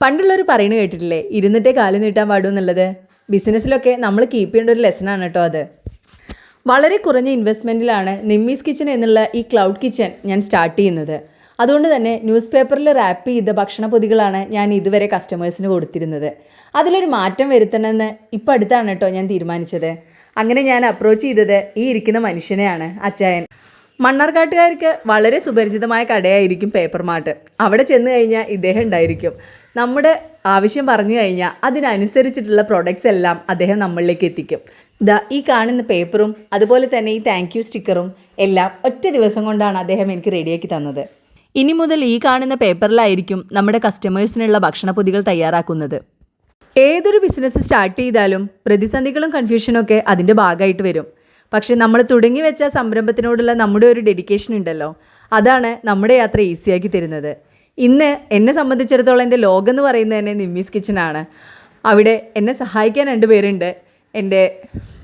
പണ്ടുള്ളവർ പറയുന്നത് കേട്ടിട്ടില്ലേ, ഇരുന്നിട്ടേ കാല് നീട്ടാൻ പാടൂ എന്നുള്ളത്. ബിസിനസ്സിലൊക്കെ നമ്മൾ കീപ്പ് ചെയ്യേണ്ട ഒരു ലെസണാണ് കേട്ടോ അത്. വളരെ കുറഞ്ഞ ഇൻവെസ്റ്റ്മെൻറ്റിലാണ് നിമ്മീസ് കിച്ചൺ എന്നുള്ള ഈ ക്ലൗഡ് കിച്ചൺ ഞാൻ സ്റ്റാർട്ട് ചെയ്യുന്നത്. അതുകൊണ്ട് തന്നെ ന്യൂസ് പേപ്പറിൽ റാപ്പ് ചെയ്ത ഭക്ഷണപ്പൊതികളാണ് ഞാൻ ഇതുവരെ കസ്റ്റമേഴ്സിന് കൊടുത്തിരുന്നത്. അതിലൊരു മാറ്റം വരുത്തണമെന്ന് ഇപ്പോൾ അടുത്താണ് കേട്ടോ ഞാൻ തീരുമാനിച്ചത്. അങ്ങനെ ഞാൻ അപ്രോച്ച് ചെയ്തത് ഈ ഇരിക്കുന്ന മനുഷ്യനെയാണ്, അച്ചായൻ. മണ്ണാർക്കാട്ടുകാർക്ക് വളരെ സുപരിചിതമായ കടയായിരിക്കും പേപ്പർ മാർട്ട്. അവിടെ ചെന്ന് കഴിഞ്ഞാൽ ഇദ്ദേഹം ഉണ്ടായിരിക്കും. നമ്മുടെ ആവശ്യം പറഞ്ഞു കഴിഞ്ഞാൽ അതിനനുസരിച്ചിട്ടുള്ള പ്രൊഡക്ട്സ് എല്ലാം അദ്ദേഹം നമ്മളിലേക്ക് എത്തിക്കും. ഈ കാണുന്ന പേപ്പറും അതുപോലെ തന്നെ ഈ താങ്ക് യു സ്റ്റിക്കറും എല്ലാം ഒറ്റ ദിവസം കൊണ്ടാണ് അദ്ദേഹം എനിക്ക് റെഡിയാക്കി തന്നത്. ഇനി മുതൽ ഈ കാണുന്ന പേപ്പറിലായിരിക്കും നമ്മുടെ കസ്റ്റമേഴ്സിനുള്ള ഭക്ഷണപ്പൊതികൾ തയ്യാറാക്കുന്നത്. ഏതൊരു ബിസിനസ് സ്റ്റാർട്ട് ചെയ്താലും പ്രതിസന്ധികളും കൺഫ്യൂഷനൊക്കെ അതിൻ്റെ ഭാഗമായിട്ട് വരും. പക്ഷേ നമ്മൾ തുടങ്ങി വെച്ച സംരംഭത്തിനോടുള്ള നമ്മുടെ ഒരു ഡെഡിക്കേഷൻ ഉണ്ടല്ലോ, അതാണ് നമ്മുടെ യാത്ര ഈസിയാക്കി തരുന്നത്. ഇന്ന് എന്നെ സംബന്ധിച്ചിടത്തോളം എൻ്റെ ലോകം എന്ന് പറയുന്നത് തന്നെ നിമ്മീസ് കിച്ചനാണ്. അവിടെ എന്നെ സഹായിക്കാൻ 2 പേരുണ്ട്, എൻ്റെ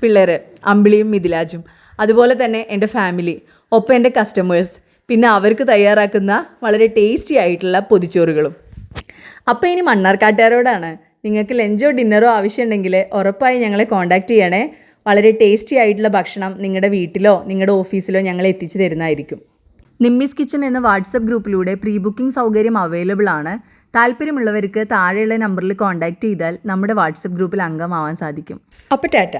പിള്ളേർ അമ്പിളിയും മിഥിലാജും, അതുപോലെ തന്നെ എൻ്റെ ഫാമിലി, ഒപ്പം എൻ്റെ കസ്റ്റമേഴ്സ്, പിന്നെ അവർക്ക് തയ്യാറാക്കുന്ന വളരെ ടേസ്റ്റി ആയിട്ടുള്ള പൊതിച്ചോറുകളും. അപ്പോൾ ഇനി മണ്ണാർക്കാട്ടുകാരോടാണ്, നിങ്ങൾക്ക് ലഞ്ചോ ഡിന്നറോ ആവശ്യമുണ്ടെങ്കിൽ ഉറപ്പായി ഞങ്ങളെ കോൺടാക്റ്റ് ചെയ്യണേ. വളരെ ടേസ്റ്റി ആയിട്ടുള്ള ഭക്ഷണം നിങ്ങളുടെ വീട്ടിലോ നിങ്ങളുടെ ഓഫീസിലോ ഞങ്ങൾ എത്തിച്ചു തരുന്നതായിരിക്കും. നിമ്മീസ് കിച്ചൺ എന്ന വാട്സപ്പ് ഗ്രൂപ്പിലൂടെ പ്രീ ബുക്കിംഗ് സൗകര്യം അവൈലബിൾ ആണ്. താല്പര്യമുള്ളവർക്ക് താഴെയുള്ള നമ്പറിൽ കോൺടാക്റ്റ് ചെയ്താൽ നമ്മുടെ വാട്സപ്പ് ഗ്രൂപ്പിൽ അംഗമാവാൻ സാധിക്കും. അപ്പോൾ ടാറ്റ.